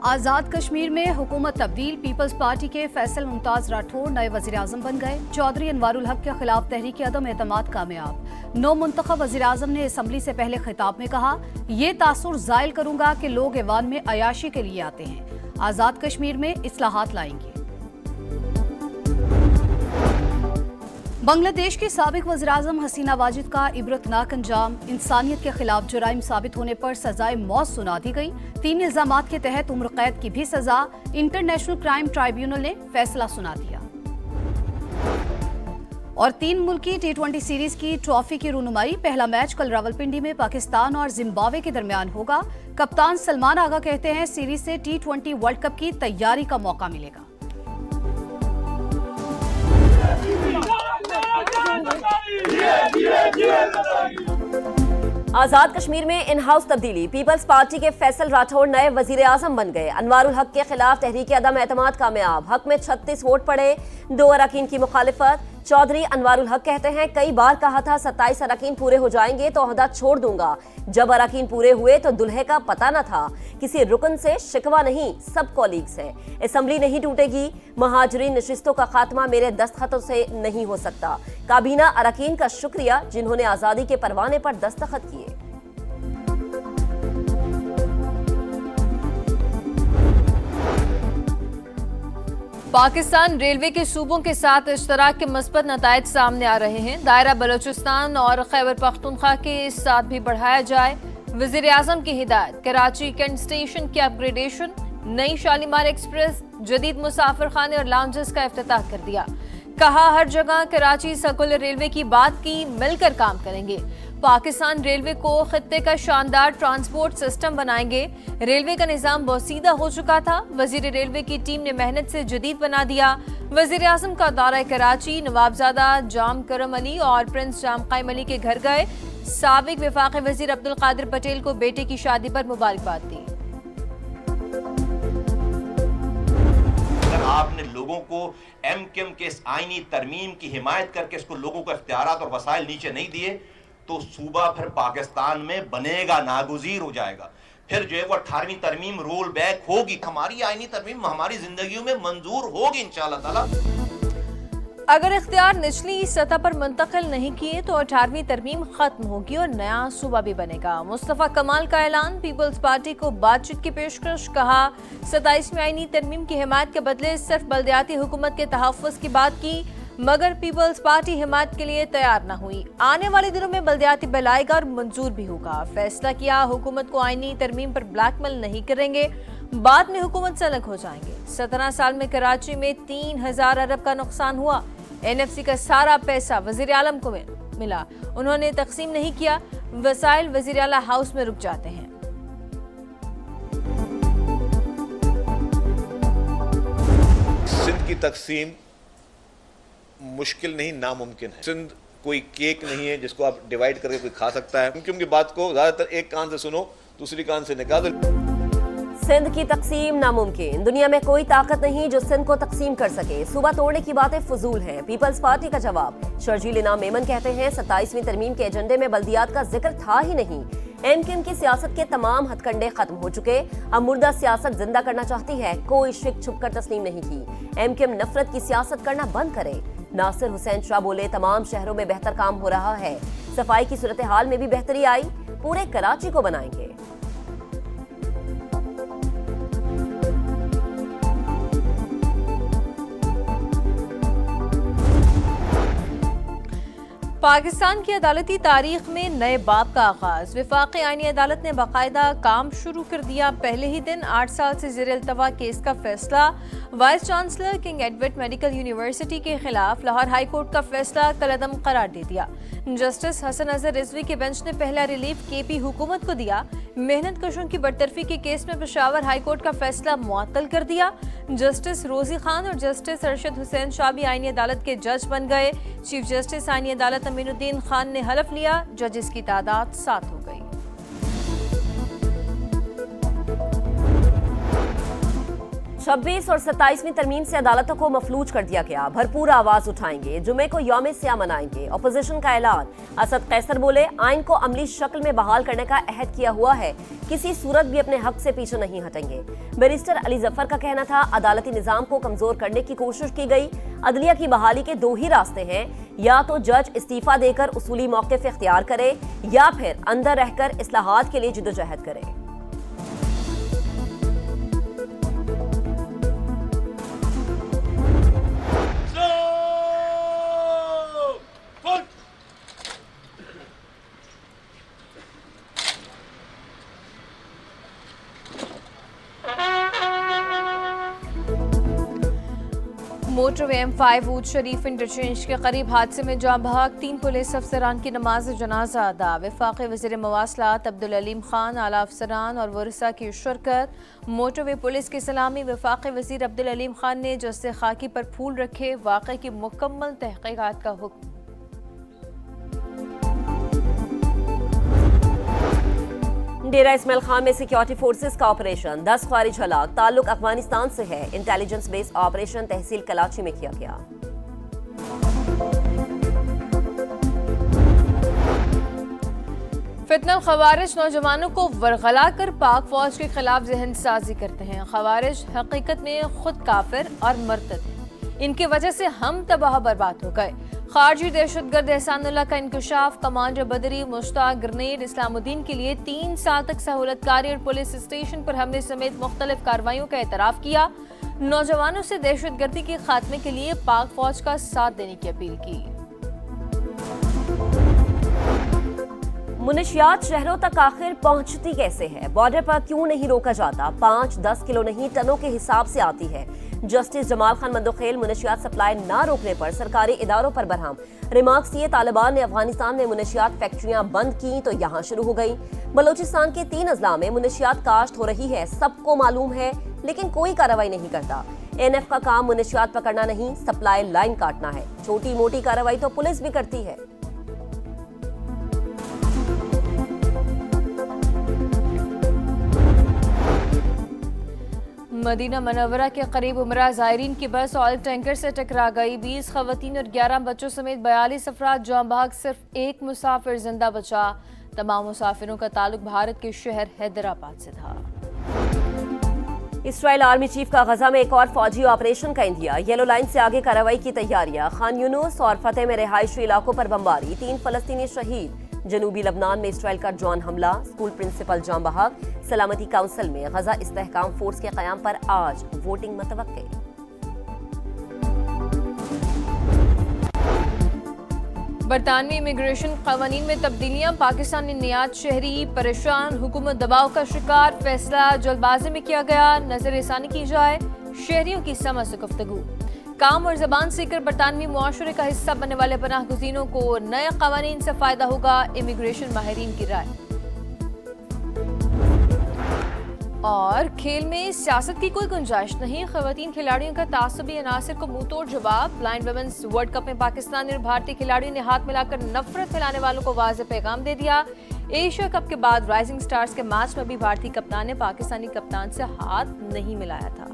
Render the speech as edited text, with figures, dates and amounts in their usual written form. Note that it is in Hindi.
आजाद कश्मीर में हुकूमत तब्दील। पीपल्स पार्टी के फैसल मुमताज राठौर नए वजीर आजम बन गए। चौधरी अनवारुल हक के खिलाफ तहरीक अदम एतमाद कामयाब। नौ मुंतखब वजीर आजम ने असम्बली से पहले खिताब में कहा, ये तासुर जायल करूंगा कि लोग ऐवान में अयाशी के लिए आते हैं। आजाद कश्मीर में इस्लाहात लाएंगे। बांग्लादेश की साबिक वज़ीर आज़म हसीना वाजिद का इबरतनाक अंजाम। इंसानियत के खिलाफ जुराइम साबित होने पर सजाए मौत सुना दी गई। 3 इल्जामात के तहत उम्र कैद की भी सजा। इंटरनेशनल क्राइम ट्राइब्यूनल ने फैसला सुना दिया। और 3 मुल्की T20 सीरीज की ट्रॉफी की रुनुमाई। पहला मैच कल रावलपिंडी में पाकिस्तान और जिम्बाब्वे के दरमियान होगा। कप्तान सलमान आगा कहते हैं, सीरीज से T20 वर्ल्ड कप की तैयारी का मौका मिलेगा। आजाद कश्मीर में इन हाउस तब्दीली। पीपल्स पार्टी के फैसल राठौर नए वजीर आजम बन गए। अनवारुल हक के खिलाफ तहरीक अदम एतमाद कामयाब। हक में 36 वोट पड़े, 2 अरकान की मुखालिफत। चौधरी अनवारुल हक कहते हैं, कई बार कहा था 27 अरकान पूरे हो जाएंगे तो ओहदा छोड़ दूंगा। जब अरकान पूरे हुए तो दुल्हे का पता न था। किसी रुकन से शिकवा नहीं, सब कॉलीग्स हैं। असम्बली नहीं टूटेगी। महाजरीन नशिस्तों का खात्मा मेरे दस्तखतों से नहीं हो सकता। काबीना अरकान का शुक्रिया जिन्होंने आजादी के परवाने पर दस्तखत किए। पाकिस्तान रेलवे के सूबों के साथ इश्तराक के मस्बत नताइज सामने आ रहे हैं। दायरा बलोचिस्तान और खैबर पख्तूनख्वा के साथ भी बढ़ाया जाए। वजीर आजम की हिदायत। कराची कैंट स्टेशन की अपग्रेडेशन, नई शालीमार एक्सप्रेस, जदीद मुसाफिर खाने और लाउंजेस का इफ्तिताह कर दिया। कहा, हर जगह कराची सर्कुलर रेलवे की बात की, मिलकर काम करेंगे। पाकिस्तान रेलवे को खित्ते का शानदार ट्रांसपोर्ट सिस्टम बनाएंगे। रेलवे का निजाम बोसीदा हो चुका था। वजीर रेलवे की टीम ने मेहनत से जदीद बना दिया। वजीर आजम का दौरा कराची, नवाबजादा जाम करम अली और प्रिंस जाम कायम अली के घर गए। साबिक वफाकी वजीर अब्दुल कादिर पटेल को बेटे की शादी पर मुबारकबाद दी। आपने लोगों को एमकेएम के इस आईनी तरमीम की हिमायत करके इसको लोगों को इख्तियारात और वसाइल नीचे नहीं दिए तो सूबा फिर पाकिस्तान में बनेगा, नागुज़ीर हो जाएगा। फिर जो है वो 18वीं तरमीम रोल बैक होगी। हमारी आईनी तरमीम हमारी जिंदगियों में मंजूर होगी इंशाअल्लाह ताला। अगर इख्तियार निचली सतह पर मुंतकिल नहीं किए तो 18वीं तरमीम खत्म होगी और नया सूबा भी बनेगा। मुस्तफा कमाल का ऐलान। पीपल्स पार्टी को बातचीत की पेशकश। कहा, 27वीं आईनी तरमीम की हिमायत के बदले सिर्फ बल्दियाती हुकूमत के तहफ़्फ़ुज़ की बात की, मगर पीपल्स पार्टी हिमायत के लिए तैयार न हुई। आने वाले दिनों में बल्दियाती बिल आएगा और मंजूर भी होगा। फैसला किया, हुकूमत को आईनी तरमीम पर ब्लैकमेल नहीं करेंगे, बाद में हुकूमत से अलग हो जाएंगे। 17 साल में कराची में 3000 अरब का नुकसान हुआ। NFC का सारा पैसा वजीर आलम को मिला, उन्होंने तकसीम नहीं किया। वसाइल वजीर आला हाउस में रुक जाते हैं। सिंध की तकसीम मुश्किल नहीं, नामुमकिन है। सिंध कोई केक नहीं है जिसको आप डिवाइड करके कोई खा सकता है। मुमकिन की बात को ज्यादातर एक कान से सुनो, दूसरी कान से निकाल दो। सिंध की तकसीम नामुमकिन। दुनिया में कोई ताकत नहीं जो सिंध को तकसीम कर सके। सूबा तोड़ने की बातें फजूल हैं। पीपल्स पार्टी का जवाब। शर्जील इनाम मेमन कहते हैं, 27वीं तरमीम के एजेंडे में बल्दियात का जिक्र था ही नहीं। एमकेएम की सियासत के तमाम हथकंडे खत्म हो चुके। अब मुर्दा सियासत जिंदा करना चाहती है। कोई शिक छुप कर तस्लीम नहीं की। एमकेएम नफरत की सियासत करना बंद करे। नासिर हुसैन शाह बोले, तमाम शहरों में बेहतर काम हो रहा है। सफाई की सूरत हाल में भी बेहतरी आई। पूरे कराची को बनाएंगे। पाकिस्तान की अदालती तारीख में नए बाब का आगाज। वफाकी आईनी अदालत ने बाकायदा काम शुरू कर दिया। पहले ही दिन 8 साल से ज़ेर इल्तवा केस का फैसला। Vice chancellor king Edward medical university के खिलाफ लाहौर हाई कोर्ट का फैसला कलअदम करार दे दिया। जस्टिस हसन अजहर रिजवी के बेंच ने पहला रिलीफ केपी हुकूमत को दिया। मेहनत कशों की बरतरफी के केस में पेशावर हाई कोर्ट का फैसला मुअत्तल कर दिया। जस्टिस रोजी खान और जस्टिस अरशद हुसैन शाह भी आईनी अदालत के जज बन गए। चीफ जस्टिस आईनी अदालत अमीनुद्दीन खान ने हलफ लिया। जजेस की तादाद 7 हो गई। 26 और 27वीं तरमीम से अदालतों को मफलूज कर दिया गया। भरपूर आवाज उठाएंगे, जुमे को यौम सियाह मनाएंगे। अपोजिशन का ऐलान। असद कैसर बोले, आइन को अमली शक्ल में बहाल करने का अहद किया हुआ है, किसी सूरत भी अपने हक से पीछे नहीं हटेंगे। बैरिस्टर अली जफर का कहना था, अदालती निजाम को कमजोर करने की कोशिश की गई। अदलिया की बहाली के दो ही रास्ते हैं, या तो जज इस्तीफा देकर उसूली मौक़िफ़ इख्तियार करे या फिर अंदर रहकर इस्लाहात के लिए जिद्दोजहद करे। मोटरवे M5 ऊद शरीफ इंटरचेंज के करीब हादसे में जाँ बहक 3 पुलिस अफसरान की नमाज जनाजा अदा। वफाकी वज़ीर मवासलात अब्दुल अलीम खान, आला अफसरान और वरिसा की शिरकत। मोटरवे पुलिस की सलामी वफाकी वज़ीर अब्दुल अलीम खान ने जस्से खाकी पर फूल रखे। वाक़े की मुकम्मल तहक़ीक़ात का हुक्म। डेरा इस्माइल खान में सिक्योरिटी फोर्सेस का ऑपरेशन, 10 ख्वारिज हलाक। ताल्लुक अफगानिस्तान से है। इंटेलिजेंस बेस्ड ऑपरेशन तहसील कलाची में किया गया। फितनल खवारिज नौजवानों को वरगला कर पाक फौज के खिलाफ जहन साजी करते हैं। खवारिज हकीकत में खुद काफिर और मर्तद हैं। इनकी वजह से हम तबाह बर्बाद हो गए। खारजी दहशतगर्द एहसानुल्लाह का इंकशाफ। कमांडर बदरी मुश्ताक ग्रेनेड इस्लामुद्दीन के लिए 3 साल तक सहूलतकारी और पुलिस स्टेशन पर हमले समेत मुख्तलिफ कार्रवाइयों का एतराफ़ किया। नौजवानों से दहशतगर्दी के खात्मे के लिए पाक फौज का साथ देने की अपील की। मुनशियात शहरों तक आखिर पहुंचती कैसे है? बॉर्डर पर क्यों नहीं रोका जाता? 5-10 किलो नहीं, टनों के हिसाब से आती है। जस्टिस जमाल खान मंदोखेल मुनशियात सप्लाई ना रोकने पर सरकारी इदारों पर बरहम। रिमार्क्स दिए, तालिबान ने अफगानिस्तान में मुनशियात फैक्ट्रियां बंद की तो यहाँ शुरू हो गई। बलोचिस्तान के 3 अजला में मुनशियात काश्त हो रही है, सबको मालूम है, लेकिन कोई कार्रवाई नहीं करता। NF का काम मुनशियात पकड़ना नहीं, सप्लाई लाइन काटना है। छोटी मोटी कार्रवाई तो पुलिस भी करती है। मदीना मनव्वरा के करीब उमरा ज़ायरीन की बस ऑयल टैंकर से टकरा गई। 20 खवातीन और 11 बच्चों समेत 42 अफराद जाँ बहक, सिर्फ एक मुसाफिर जिंदा बचा। तमाम मुसाफिरों का ताल्लुक भारत के शहर हैदराबाद से था। इसराइल आर्मी चीफ का गजा में एक और फौजी ऑपरेशन का इंदिया। येलो लाइन से आगे कार्रवाई की तैयारियां। खान यूनुस और फतेह में रिहायशी इलाकों पर बमबारी, 3 फलस्तीनी शहीद। जनूबी लबनान में इसराइल का ड्रोन हमला, स्कूल प्रिंसिपल जाँ बहक। सलामती काउंसिल में गजा इस्तेहकाम फोर्स के क़याम पर आज वोटिंग मतवक्के। बरतानवी इमिग्रेशन कानून में तब्दीलियां। पाकिस्तानी नियात शहरी परेशान, हुकूमत दबाव का शिकार। फैसला जल्दबाजी में किया गया, नजरसानी की जाए। शहरियों की समझ से गुफ्तगू। काम और जबान सीखकर बरतानवी मुआशरे का हिस्सा बनने वाले पनाह गुज़ीनों को नए कानून से फायदा होगा, इमिग्रेशन माहिरीन की राय। और खेल में सियासत की कोई गुंजाइश नहीं। खवातीन खिलाड़ियों का तासुबी अनासर को मुंहतोड़ जवाब। ब्लाइंड वुमेन्स वर्ल्ड कप में पाकिस्तानी और भारतीय खिलाड़ियों ने हाथ मिलाकर नफरत फैलाने वालों को वाज़ेह पैगाम दे दिया। एशिया कप के बाद राइजिंग स्टार्स के मैच में भी भारतीय कप्तान ने पाकिस्तानी कप्तान से हाथ नहीं मिलाया था।